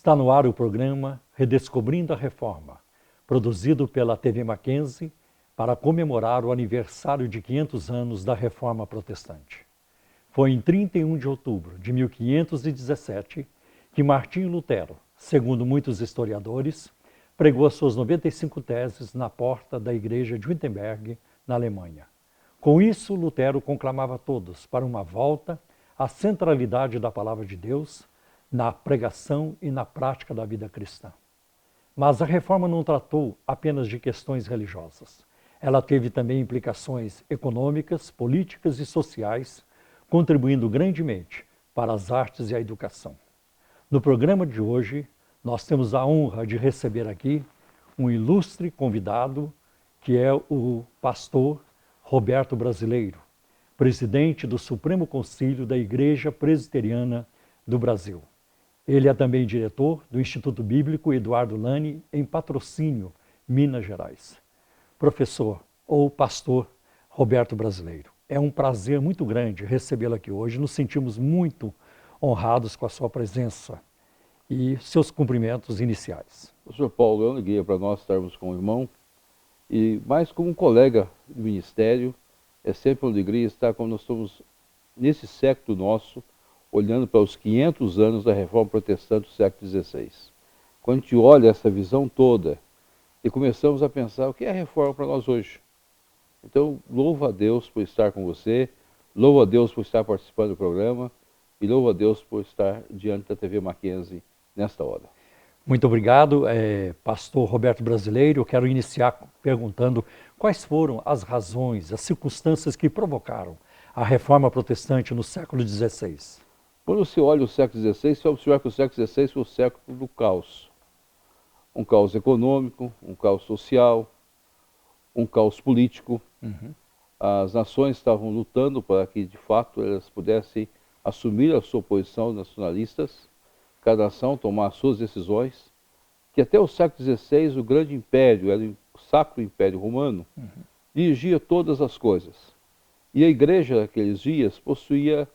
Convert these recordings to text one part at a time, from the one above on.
Está no ar o programa Redescobrindo a Reforma, produzido pela TV Mackenzie para comemorar o aniversário de 500 anos da Reforma Protestante. Foi em 31 de outubro de 1517 que Martinho Lutero, segundo muitos historiadores, pregou as suas 95 teses na porta da igreja de Wittenberg, na Alemanha. Com isso, Lutero conclamava a todos para uma volta à centralidade da palavra de Deus na pregação e na prática da vida cristã. Mas a reforma não tratou apenas de questões religiosas. Ela teve também implicações econômicas, políticas e sociais, contribuindo grandemente para as artes e a educação. No programa de hoje, nós temos a honra de receber aqui um ilustre convidado, que é o pastor Roberto Brasileiro, presidente do Supremo Concílio da Igreja Presbiteriana do Brasil. Ele é também diretor do Instituto Bíblico Eduardo Lani, em Patrocínio, Minas Gerais. Professor ou pastor Roberto Brasileiro, é um prazer muito grande recebê-lo aqui hoje. Nos sentimos muito honrados com a sua presença e seus cumprimentos iniciais. Professor Paulo, é uma alegria para nós estarmos com o irmão e mais como um colega do ministério. É sempre uma alegria estar como nós estamos nesse século nosso, olhando para os 500 anos da Reforma Protestante do século XVI. Quando a gente olha essa visão toda e começamos a pensar o que é a reforma para nós hoje. Então, louvo a Deus por estar com você, louvo a Deus por estar participando do programa e louvo a Deus por estar diante da TV Mackenzie nesta hora. Muito obrigado, pastor Roberto Brasileiro. Eu quero iniciar perguntando quais foram as razões, as circunstâncias que provocaram a Reforma Protestante no século XVI. Quando você olha o século XVI, você vai observar que o século XVI foi o século do caos. Um caos econômico, um caos social, um caos político. As nações estavam lutando para que, de fato, elas pudessem assumir a sua posição nacionalistas, cada nação tomar as suas decisões, que até o século XVI o grande império, era o Sacro Império Romano, dirigia todas as coisas. E a igreja naqueles dias possuía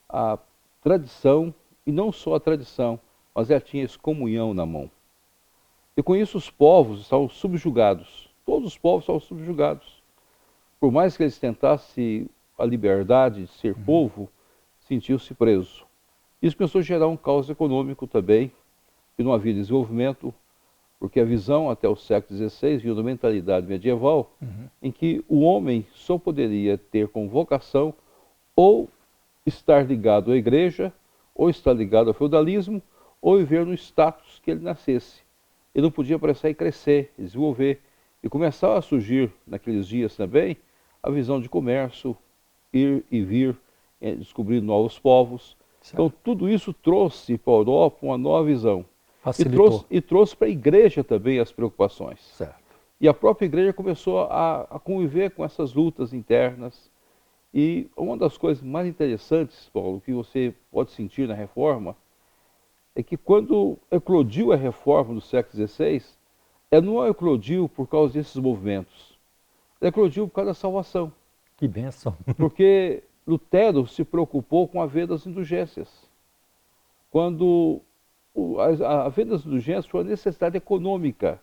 a tradição, e não só a tradição, mas ela tinha excomunhão na mão. E com isso os povos estavam subjugados, todos os povos estavam subjugados. Por mais que eles tentassem a liberdade de ser povo, sentiu-se preso. Isso começou a gerar um caos econômico também, e não havia desenvolvimento, porque a visão até o século XVI vinha da mentalidade medieval, em que o homem só poderia ter como vocação ou estar ligado à igreja, ou estar ligado ao feudalismo, ou viver no status que ele nascesse. Ele não podia apressar e crescer, desenvolver. E começava a surgir, naqueles dias também, a visão de comércio, ir e vir, descobrir novos povos. Certo. Então, tudo isso trouxe para a Europa uma nova visão. E trouxe para a igreja também as preocupações. Certo. E a própria igreja começou a conviver com essas lutas internas. E uma das coisas mais interessantes, Paulo, que você pode sentir na reforma, é que quando eclodiu a reforma do século XVI, ela não eclodiu por causa desses movimentos. Ela eclodiu por causa da salvação. Que bênção! Porque Lutero se preocupou com a venda das indulgências. Quando a venda das indulgências foi uma necessidade econômica.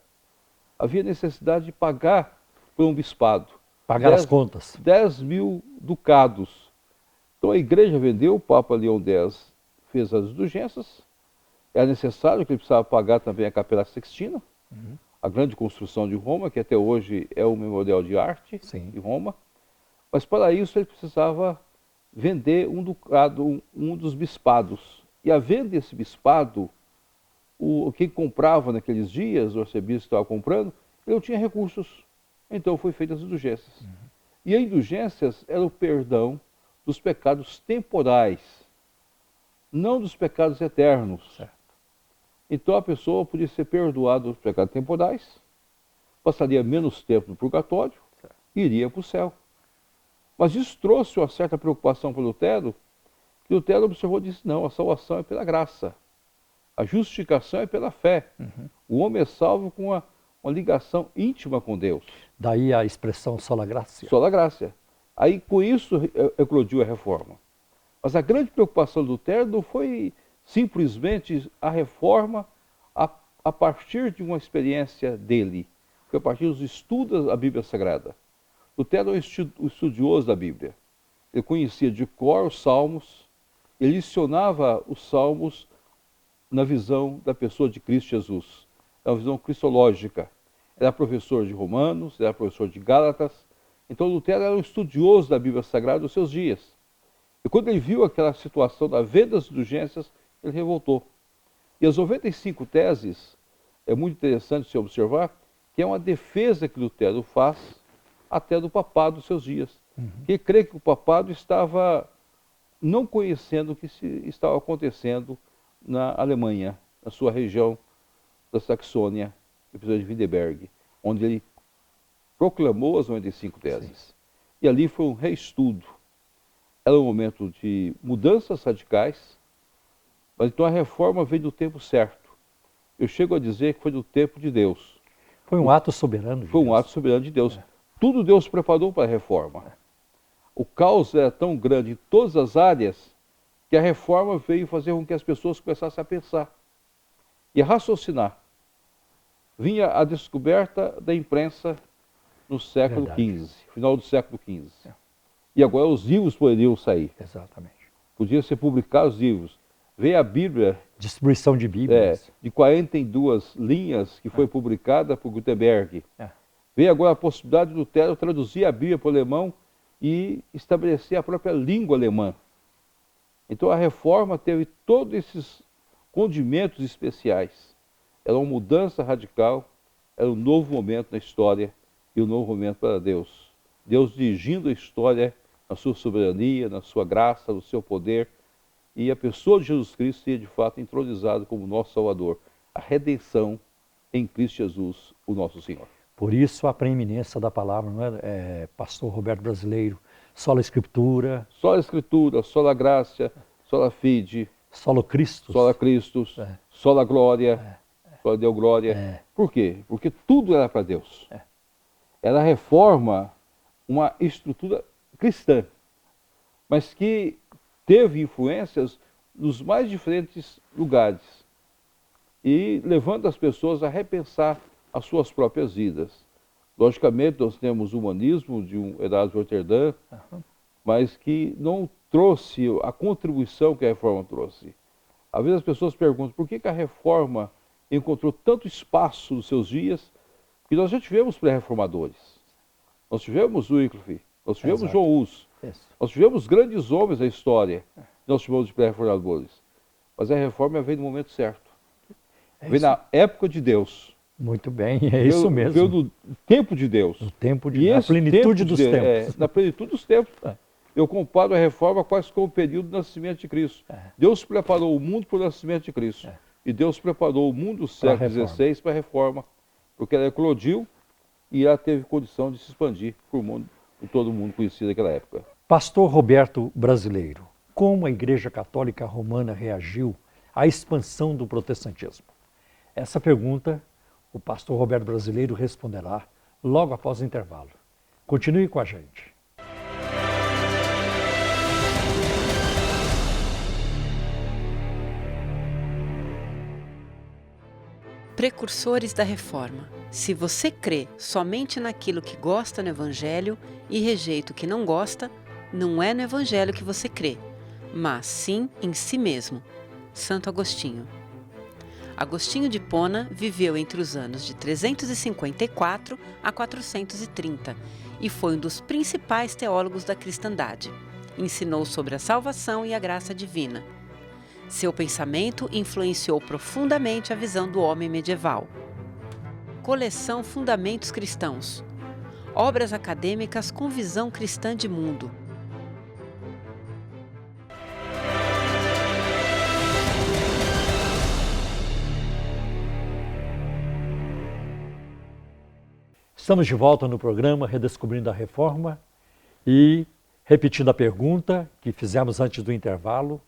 Havia necessidade de pagar por um bispado. Pagar as contas. 10 mil ducados. Então a igreja vendeu, o Papa Leão X fez as indulgências. Era necessário que ele precisava pagar também a Capela Sixtina, a grande construção de Roma, que até hoje é o memorial de arte de Roma. Mas para isso ele precisava vender um ducado, um dos bispados. E a venda desse bispado, quem comprava naqueles dias, o arcebispo estava comprando, ele não tinha recursos. Então foi feita as indulgências. E as indulgências era o perdão dos pecados temporais, não dos pecados eternos. Certo. Então a pessoa podia ser perdoada dos pecados temporais, passaria menos tempo no purgatório e iria para o céu. Mas isso trouxe uma certa preocupação para Lutero, que Lutero observou e disse, não, a salvação é pela graça, a justificação é pela fé. O homem é salvo com uma ligação íntima com Deus. Daí a expressão sola gratia. Sola gratia. Aí com isso eclodiu a reforma. Mas a grande preocupação de Lutero não foi simplesmente a reforma a partir de uma experiência dele, foi a partir dos estudos da Bíblia Sagrada. Lutero era um estudioso da Bíblia. Ele conhecia de cor os salmos, ele licionava os salmos na visão da pessoa de Cristo Jesus. É uma visão cristológica. Era professor de Romanos, era professor de Gálatas. Então Lutero era um estudioso da Bíblia Sagrada dos seus dias. E quando ele viu aquela situação da venda das indulgências, ele revoltou. E as 95 teses, é muito interessante se observar, que é uma defesa que Lutero faz até do papado dos seus dias. Ele crê que o papado estava não conhecendo o que estava acontecendo na Alemanha, na sua região da Saxônia, episódio de Wittenberg, onde ele proclamou as 95 teses. Sim. E ali foi um reestudo. Era um momento de mudanças radicais, mas então a reforma veio do tempo certo. Eu chego a dizer que foi do tempo de Deus. Foi um ato soberano de Deus. Foi um ato soberano de Deus. Tudo Deus preparou para a reforma. O caos era tão grande em todas as áreas que a reforma veio fazer com que as pessoas começassem a pensar e a raciocinar. Vinha a descoberta da imprensa no século XV, final do século XV. E agora os livros poderiam sair. Exatamente. Podiam ser publicados os livros. Veio a Bíblia... Distribuição de Bíblias. De 42 linhas que foi publicada por Gutenberg. Veio agora a possibilidade de Lutero traduzir a Bíblia para o alemão e estabelecer a própria língua alemã. Então a reforma teve todos esses condimentos especiais. Era uma mudança radical, era um novo momento na história e um novo momento para Deus. Deus dirigindo a história na sua soberania, na sua graça, no seu poder, e a pessoa de Jesus Cristo seria de fato entronizada como nosso Salvador. A redenção em Cristo Jesus, o nosso Senhor. Por isso a preeminência da palavra, não é, pastor Roberto Brasileiro? Sola Escritura. Sola Escritura, sola gracia, sola fide. Solo Christus. Sola Christus, sola glória, sola Deo glória. Por quê? Porque tudo era para Deus. Era a reforma, uma estrutura cristã, mas que teve influências nos mais diferentes lugares e levando as pessoas a repensar as suas próprias vidas. Logicamente, nós temos o humanismo de um Erasmo de Roterdã, mas que não trouxe a contribuição que a reforma trouxe. Às vezes as pessoas perguntam por que a reforma encontrou tanto espaço nos seus dias, porque nós já tivemos pré-reformadores. Nós tivemos Wycliffe, nós tivemos João Hus, nós tivemos grandes homens da história, nós tivemos de pré-reformadores. Mas a reforma veio no momento certo. Veio na época de Deus. Muito bem, isso mesmo. Veio no tempo de Deus. No tempo de Deus. Na plenitude dos tempos. Na plenitude dos tempos. Eu comparo a reforma quase com o período do nascimento de Cristo. Deus preparou o mundo para o nascimento de Cristo. E Deus preparou o mundo do século XVI para a reforma. Porque ela eclodiu e ela teve condição de se expandir por todo mundo conhecido naquela época. Pastor Roberto Brasileiro, como a Igreja Católica Romana reagiu à expansão do protestantismo? Essa pergunta o pastor Roberto Brasileiro responderá logo após o intervalo. Continue com a gente. Precursores da Reforma. Se você crê somente naquilo que gosta no Evangelho e rejeita o que não gosta, não é no Evangelho que você crê, mas sim em si mesmo. Santo Agostinho. Agostinho de Hipona viveu entre os anos de 354 a 430 e foi um dos principais teólogos da cristandade. Ensinou sobre a salvação e a graça divina. Seu pensamento influenciou profundamente a visão do homem medieval. Coleção Fundamentos Cristãos. Obras acadêmicas com visão cristã de mundo. Estamos de volta no programa Redescobrindo a Reforma e repetindo a pergunta que fizemos antes do intervalo.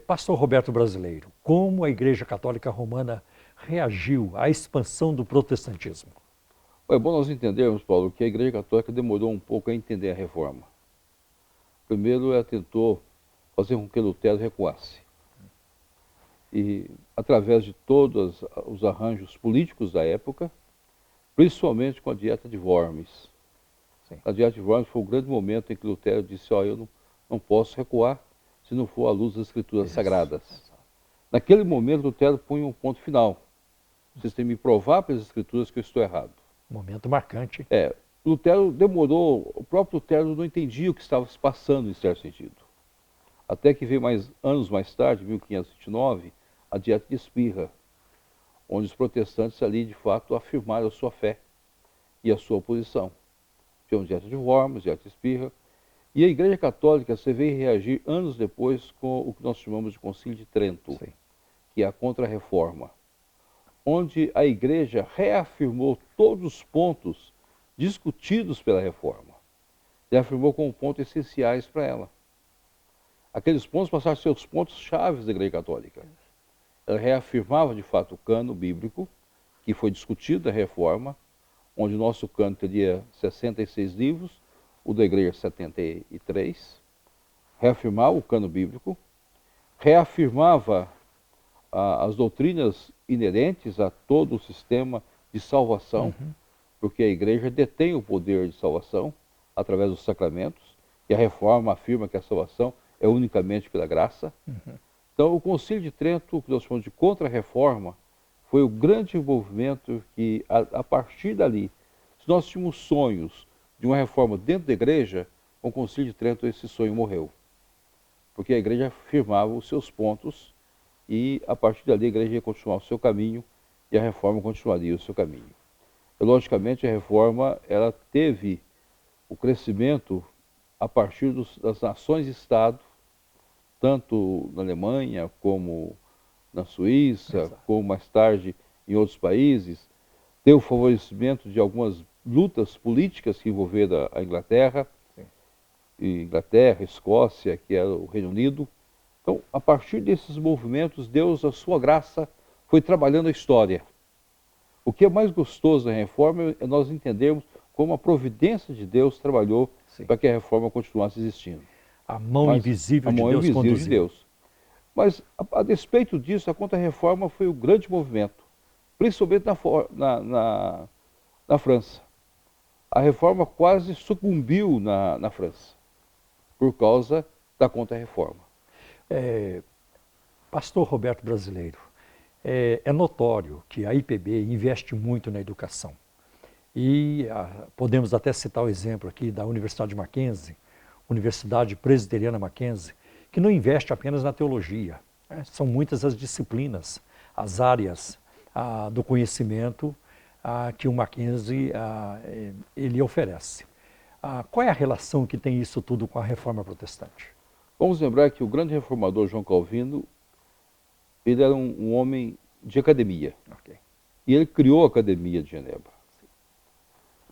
Pastor Roberto Brasileiro, como a Igreja Católica Romana reagiu à expansão do protestantismo? É bom nós entendermos, Paulo, que a Igreja Católica demorou um pouco a entender a reforma. Primeiro, ela tentou fazer com que Lutero recuasse. e através de todos os arranjos políticos da época, principalmente com a Dieta de Worms. Sim. A Dieta de Worms foi o grande momento em que Lutero disse: ó, eu não posso recuar se não for à luz das Escrituras Sagradas. Exato. Naquele momento, Lutero punha um ponto final. Vocês têm que me provar pelas Escrituras que eu estou errado. Momento marcante. Lutero demorou, o próprio Lutero não entendia o que estava se passando em certo sentido. Até que veio anos mais tarde, 1529, a Dieta de Spira, onde os protestantes ali, de fato, afirmaram a sua fé e a sua posição. Tinha a Dieta de Worms, Dieta de Spira, e a Igreja Católica você veio reagir anos depois com o que nós chamamos de Concílio de Trento, Sim. que é a Contra-Reforma, onde a Igreja reafirmou todos os pontos discutidos pela Reforma. Reafirmou como pontos essenciais para ela. Aqueles pontos passaram a ser os pontos chaves da Igreja Católica. Ela reafirmava, de fato, o cano bíblico, que foi discutido na Reforma, onde o nosso cano teria 66 livros, o da Igreja 73. Reafirmava o cano bíblico, reafirmava as doutrinas inerentes a todo o sistema de salvação, porque a Igreja detém o poder de salvação através dos sacramentos, e a Reforma afirma que a salvação é unicamente pela graça. Então, o Concílio de Trento, que nós chamamos de Contra-Reforma, foi o grande movimento que, a partir dali, se nós tínhamos sonhos de uma reforma dentro da Igreja, com o Concílio de Trento esse sonho morreu. Porque a Igreja afirmava os seus pontos e, a partir dali, a Igreja ia continuar o seu caminho e a Reforma continuaria o seu caminho. E, logicamente, a Reforma ela teve o crescimento a partir das nações-estado, tanto na Alemanha como na Suíça, Exato. como mais tarde em outros países, teve o favorecimento de algumas lutas políticas que envolveram a Inglaterra, Escócia, que era o Reino Unido. Então, a partir desses movimentos, Deus, a sua graça, foi trabalhando a história. O que é mais gostoso na Reforma é nós entendermos como a providência de Deus trabalhou para que a Reforma continuasse existindo. A mão invisível de Deus conduziu. Mas, a despeito disso, a Contra-Reforma foi o grande movimento, principalmente na França. A Reforma quase sucumbiu na França, por causa da Contra-Reforma. Pastor Roberto Brasileiro, é notório que a IPB investe muito na educação. E podemos até citar o exemplo aqui da Universidade Mackenzie, Universidade Presbiteriana Mackenzie, que não investe apenas na teologia. São muitas as disciplinas, as áreas do conhecimento que o Mackenzie ele oferece. Qual é a relação que tem isso tudo com a Reforma Protestante? Vamos lembrar que o grande reformador João Calvino, ele era um homem de academia. Okay. E ele criou a Academia de Genebra.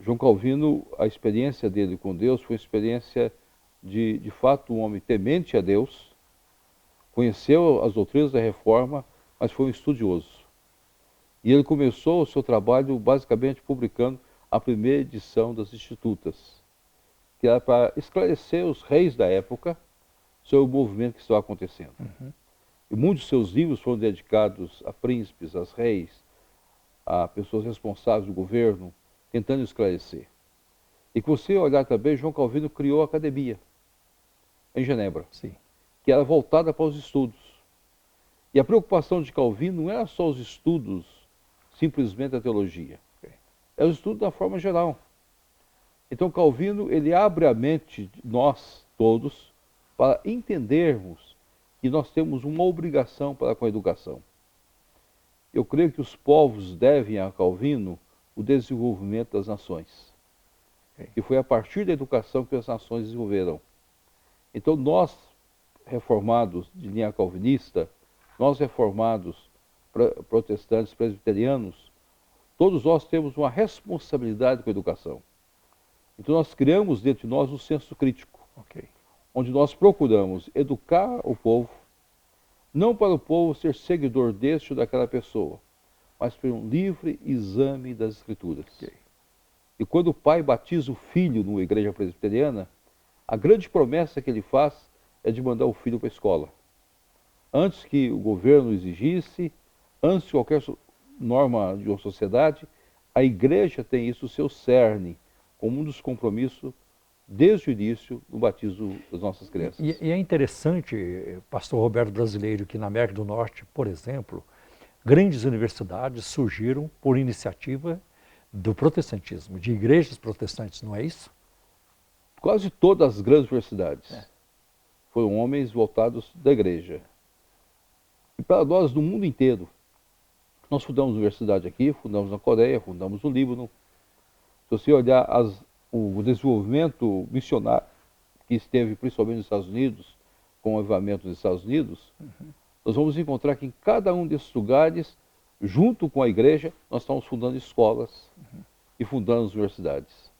João Calvino, a experiência dele com Deus foi uma experiência de fato, um homem temente a Deus, conheceu as doutrinas da Reforma, mas foi um estudioso. E ele começou o seu trabalho basicamente publicando a primeira edição das Institutas, que era para esclarecer os reis da época sobre o movimento que estava acontecendo. E muitos de seus livros foram dedicados a príncipes, a reis, a pessoas responsáveis do governo, tentando esclarecer. E que você olhar também, João Calvino criou a academia em Genebra, que era voltada para os estudos. E a preocupação de Calvino não era só os estudos, simplesmente a teologia. É o estudo da forma geral. Então Calvino, ele abre a mente de nós todos para entendermos que nós temos uma obrigação para com a educação. Eu creio que os povos devem a Calvino o desenvolvimento das nações. E foi a partir da educação que as nações desenvolveram. Então nós, reformados de linha calvinista, nós reformados, protestantes, presbiterianos, todos nós temos uma responsabilidade com a educação. Então nós criamos dentro de nós um senso crítico, onde nós procuramos educar o povo, não para o povo ser seguidor deste ou daquela pessoa, mas para um livre exame das Escrituras. E quando o pai batiza o filho numa igreja presbiteriana, a grande promessa que ele faz é de mandar o filho para a escola. Antes que o governo exigisse, antes de qualquer norma de uma sociedade, a igreja tem isso, o seu cerne, como um dos compromissos desde o início do batismo das nossas crianças. E é interessante, pastor Roberto Brasileiro, que na América do Norte, por exemplo, grandes universidades surgiram por iniciativa do protestantismo, de igrejas protestantes, não é isso? Quase todas as grandes universidades foram homens voltados da igreja. E para nós, no mundo inteiro, nós fundamos universidade aqui, fundamos na Coreia, fundamos no Líbano. Se você olhar o desenvolvimento missionário que esteve principalmente nos Estados Unidos, com o avivamento dos Estados Unidos, nós vamos encontrar que em cada um desses lugares, junto com a igreja, nós estamos fundando escolas e fundando universidades.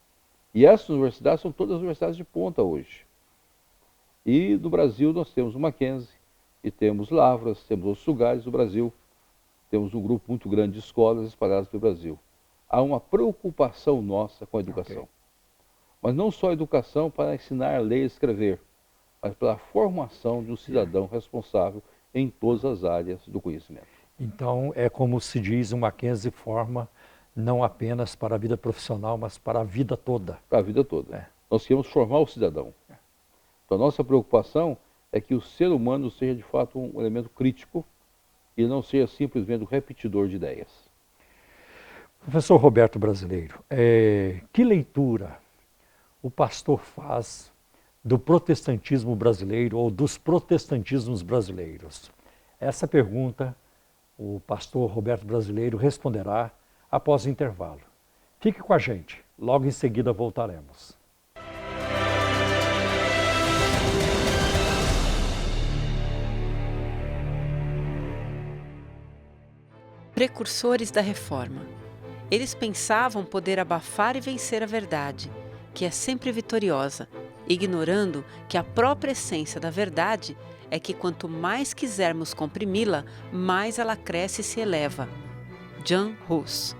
E essas universidades são todas universidades de ponta hoje. E no Brasil nós temos o Mackenzie, e temos Lavras, temos outros lugares do Brasil, temos um grupo muito grande de escolas espalhadas pelo Brasil. Há uma preocupação nossa com a educação. Mas não só a educação para ensinar a ler e escrever, mas pela formação de um cidadão responsável em todas as áreas do conhecimento. Então, é como se diz, o Mackenzie forma não apenas para a vida profissional, mas para a vida toda. Para a vida toda. Nós queremos formar o cidadão. Então, a nossa preocupação é que o ser humano seja, de fato, um elemento crítico e não seja simplesmente um repetidor de ideias. Professor Roberto Brasileiro, que leitura o pastor faz do protestantismo brasileiro ou dos protestantismos brasileiros? Essa pergunta o pastor Roberto Brasileiro responderá após o intervalo. Fique com a gente, logo em seguida voltaremos. Precursores da Reforma. Eles pensavam poder abafar e vencer a verdade, que é sempre vitoriosa, ignorando que a própria essência da verdade é que quanto mais quisermos comprimi-la, mais ela cresce e se eleva. John Hus.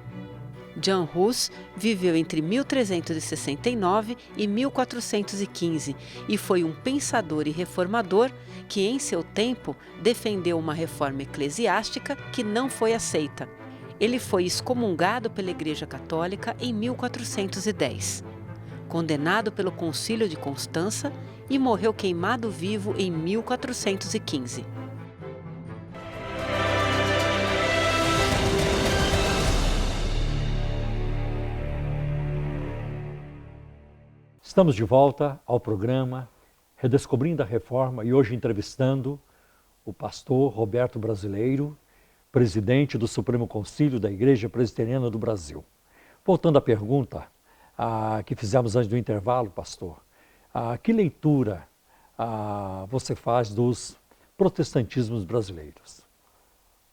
John Hus viveu entre 1369 e 1415 e foi um pensador e reformador que, em seu tempo, defendeu uma reforma eclesiástica que não foi aceita. Ele foi excomungado pela Igreja Católica em 1410. Condenado pelo Concílio de Constança e morreu queimado vivo em 1415. Estamos de volta ao programa Redescobrindo a Reforma e hoje entrevistando o pastor Roberto Brasileiro, presidente do Supremo Concílio da Igreja Presbiteriana do Brasil. Voltando à pergunta que fizemos antes do intervalo, pastor, que leitura você faz dos protestantismos brasileiros?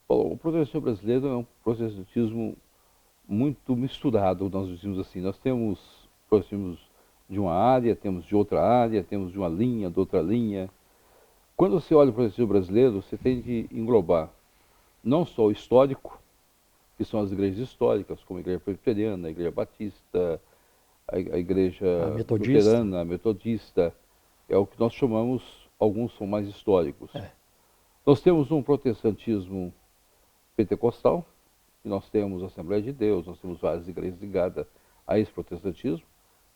Bom, o protestantismo brasileiro é um protestantismo muito misturado, nós dizemos assim. Nós temos protestantismos de uma área, temos de outra área, temos de uma linha, de outra linha. Quando você olha o protestantismo brasileiro, você tem que englobar não só o histórico, que são as igrejas históricas, como a Igreja Presbiteriana, a Igreja Batista, a Igreja Luterana, a Metodista, é o que nós chamamos, alguns são mais históricos. Nós temos um protestantismo pentecostal, e nós temos a Assembleia de Deus, nós temos várias igrejas ligadas a esse protestantismo.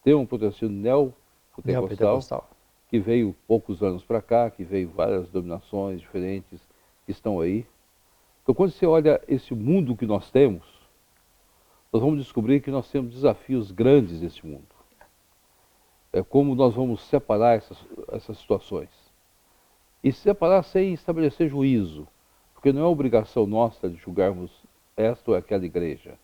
Tem um protestantismo neopentecostal, que veio poucos anos para cá, que veio várias denominações diferentes que estão aí. Então, quando você olha esse mundo que nós temos, nós vamos descobrir que nós temos desafios grandes nesse mundo. É como nós vamos separar essas situações. E separar sem estabelecer juízo, porque não é obrigação nossa de julgarmos esta ou aquela igreja.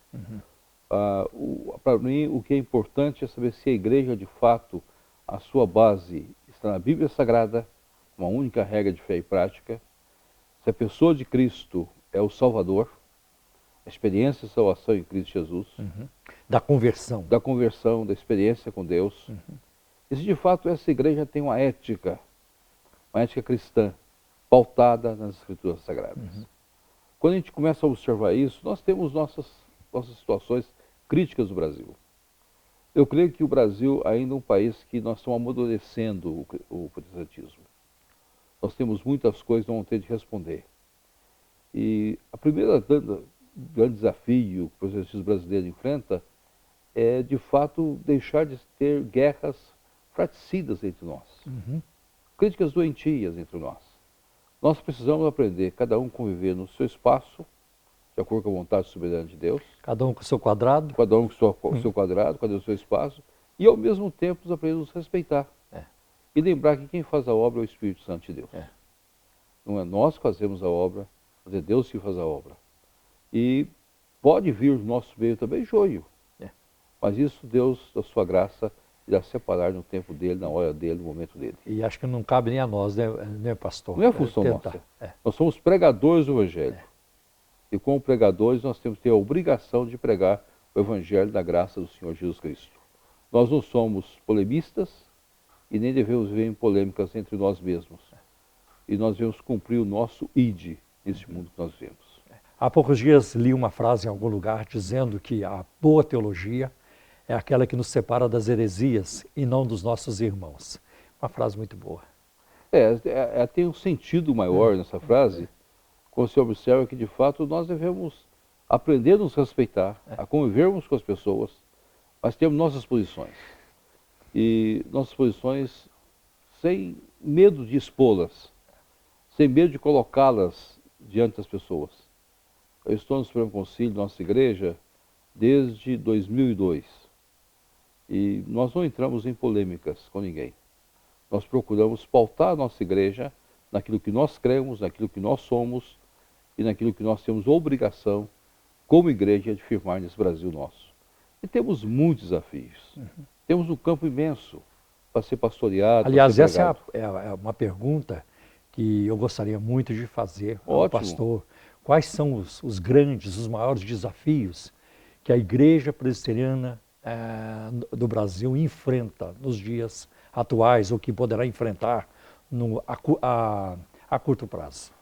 Para mim, o que é importante é saber se a igreja, de fato, a sua base está na Bíblia Sagrada, uma única regra de fé e prática, se a pessoa de Cristo é o Salvador, a experiência de salvação em Cristo Jesus, da conversão, da experiência com Deus, e se de fato essa igreja tem uma ética cristã, pautada nas Escrituras Sagradas. Quando a gente começa a observar isso, nós temos nossas situações críticas do Brasil. Eu creio que o Brasil ainda é um país que nós estamos amadurecendo o protestantismo. nós temos muitas coisas que não vamos ter de responder. E a primeira grande desafio que o exercício brasileiro enfrenta é, de fato, deixar de ter guerras fratricidas entre nós. Críticas doentias entre nós. Nós precisamos aprender, cada um conviver no seu espaço, de acordo com a vontade soberana de Deus. Cada um com o seu quadrado. Cada um com o seu quadrado, cada um com o seu espaço. E, ao mesmo tempo, nos aprendemos a nos respeitar. E lembrar que quem faz a obra é o Espírito Santo de Deus. Não é nós que fazemos a obra, mas é Deus que faz a obra. E pode vir no nosso meio também joio. Mas isso Deus, da sua graça, irá separar no tempo dele, na hora dele, no momento dele. E acho que não cabe nem a nós, né, pastor? Não é a função nossa. Nós somos pregadores do Evangelho. E como pregadores, nós temos que ter a obrigação de pregar o Evangelho da graça do Senhor Jesus Cristo. Nós não somos polemistas e nem devemos viver em polêmicas entre nós mesmos. E nós devemos cumprir o nosso id nesse mundo que nós vivemos. Há poucos dias li uma frase em algum lugar dizendo que a boa teologia é aquela que nos separa das heresias e não dos nossos irmãos. Uma frase muito boa. Tem um sentido maior nessa frase, quando se observa que, de fato, nós devemos aprender a nos respeitar, a convivermos com as pessoas, mas temos nossas posições. E nossas posições sem medo de expô-las, sem medo de colocá-las diante das pessoas. Eu estou no Supremo Concílio, nossa igreja, desde 2002. E nós não entramos em polêmicas com ninguém. Nós procuramos pautar a nossa igreja naquilo que nós cremos, naquilo que nós somos e naquilo que nós temos obrigação, como igreja, de firmar nesse Brasil nosso. E temos muitos desafios. Temos um campo imenso para ser pastoreado. Aliás, essa é uma pergunta que eu gostaria muito de fazer ao pastor. Quais são os grandes, os maiores desafios que a Igreja Presbiteriana do Brasil enfrenta nos dias atuais, ou que poderá enfrentar a curto prazo?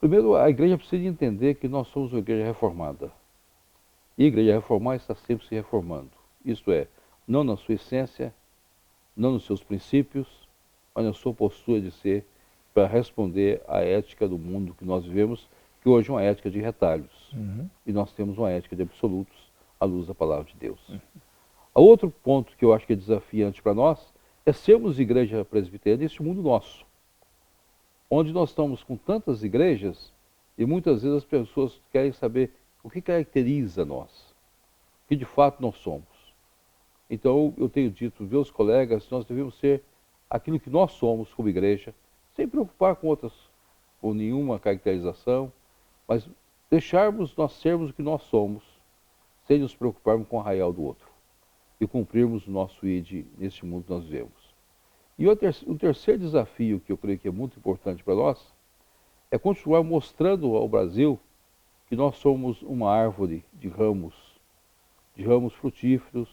Primeiro, a igreja precisa entender que nós somos uma igreja reformada. E a igreja reformada está sempre se reformando. Isto é, não na sua essência, não nos seus princípios, mas na sua postura de ser, para responder à ética do mundo que nós vivemos, que hoje é uma ética de retalhos. E nós temos uma ética de absolutos, à luz da palavra de Deus. Outro ponto que eu acho que é desafiante para nós é sermos igreja presbiteriana neste mundo nosso, onde nós estamos com tantas igrejas e muitas vezes as pessoas querem saber o que caracteriza nós, o que de fato nós somos. Então eu tenho dito, meus colegas, nós devemos ser aquilo que nós somos como igreja, sem preocupar com nenhuma caracterização, mas deixarmos nós sermos o que nós somos, sem nos preocuparmos com o arraial do outro, e cumprirmos o nosso id neste mundo que nós vivemos. E o terceiro desafio, que eu creio que é muito importante para nós, é continuar mostrando ao Brasil que nós somos uma árvore de ramos frutíferos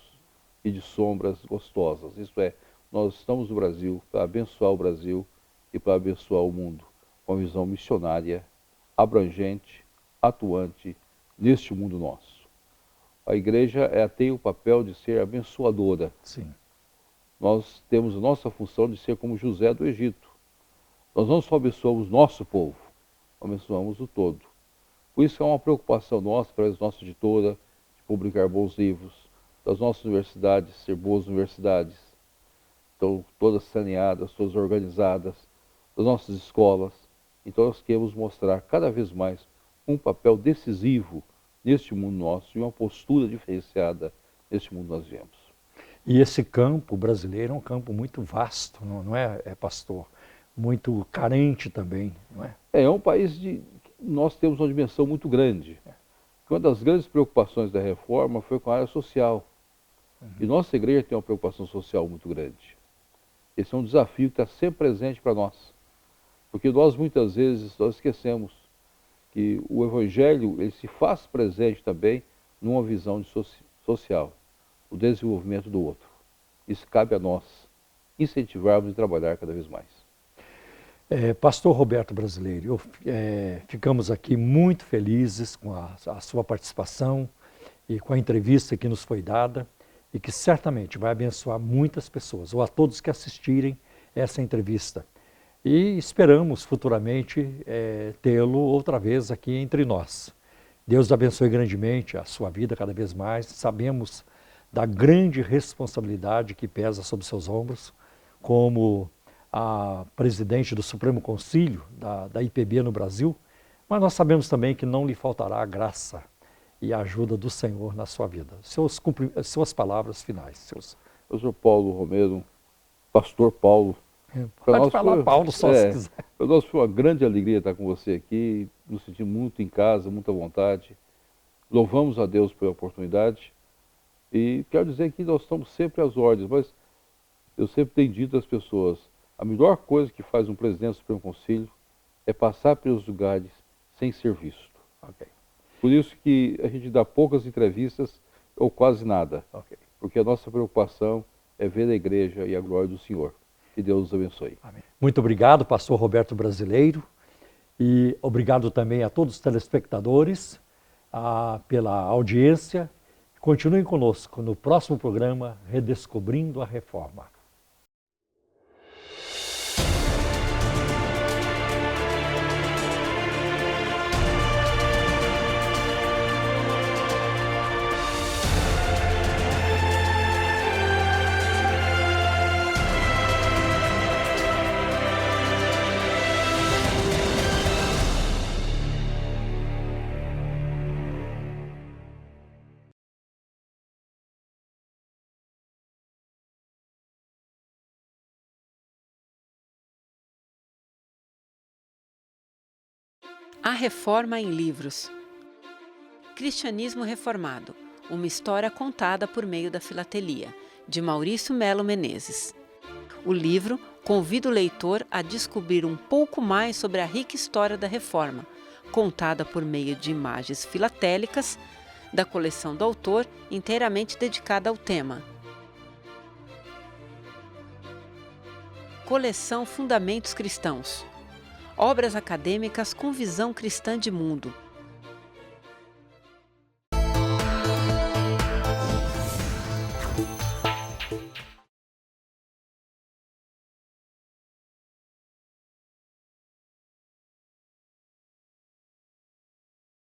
e de sombras gostosas. Isto é, nós estamos no Brasil para abençoar o Brasil e para abençoar o mundo, com uma visão missionária, abrangente, atuante neste mundo nosso. A igreja tem o papel de ser abençoadora. Sim. Nós temos a nossa função de ser como José do Egito. Nós não só abençoamos nosso povo, abençoamos o todo. Por isso é uma preocupação nossa, através da nossa editora, de publicar bons livros, das nossas universidades, ser boas universidades, então, todas saneadas, todas organizadas, das nossas escolas. Então nós queremos mostrar cada vez mais um papel decisivo neste mundo nosso e uma postura diferenciada neste mundo que nós vivemos. E esse campo brasileiro é um campo muito vasto, não é, pastor? Muito carente também, não é? É um país nós temos uma dimensão muito grande. Uma das grandes preocupações da reforma foi com a área social. E nossa igreja tem uma preocupação social muito grande. Esse é um desafio que está sempre presente para nós. Porque nós muitas vezes nós esquecemos que o Evangelho ele se faz presente também numa visão social, o desenvolvimento do outro. Isso cabe a nós incentivarmos e trabalhar cada vez mais. Pastor Roberto Brasileiro, ficamos aqui muito felizes com a sua participação e com a entrevista que nos foi dada e que certamente vai abençoar muitas pessoas, ou a todos que assistirem essa entrevista. E esperamos futuramente tê-lo outra vez aqui entre nós. Deus abençoe grandemente a sua vida cada vez mais. Sabemos da grande responsabilidade que pesa sobre seus ombros, como a presidente do Supremo Concílio da IPB no Brasil, mas nós sabemos também que não lhe faltará a graça e a ajuda do Senhor na sua vida. Suas palavras finais. Eu sou Paulo Romero, pastor Paulo. Pode falar Paulo só se quiser. Para nós foi uma grande alegria estar com você aqui, nos sentimos muito em casa, muita vontade. Louvamos a Deus pela oportunidade e quero dizer que nós estamos sempre às ordens, mas eu sempre tenho dito às pessoas, a melhor coisa que faz um presidente do Supremo Conselho é passar pelos lugares sem ser visto. Okay. Por isso que a gente dá poucas entrevistas ou quase nada, porque a nossa preocupação é ver a igreja e a glória do Senhor. Que Deus os abençoe. Amém. Muito obrigado, pastor Roberto Brasileiro, e obrigado também a todos os telespectadores pela audiência. Continuem conosco no próximo programa Redescobrindo a Reforma. A Reforma em Livros. Cristianismo Reformado, uma história contada por meio da filatelia, de Maurício Melo Menezes. O livro convida o leitor a descobrir um pouco mais sobre a rica história da Reforma, contada por meio de imagens filatélicas da coleção do autor, inteiramente dedicada ao tema. Coleção Fundamentos Cristãos. Obras acadêmicas com visão cristã de mundo,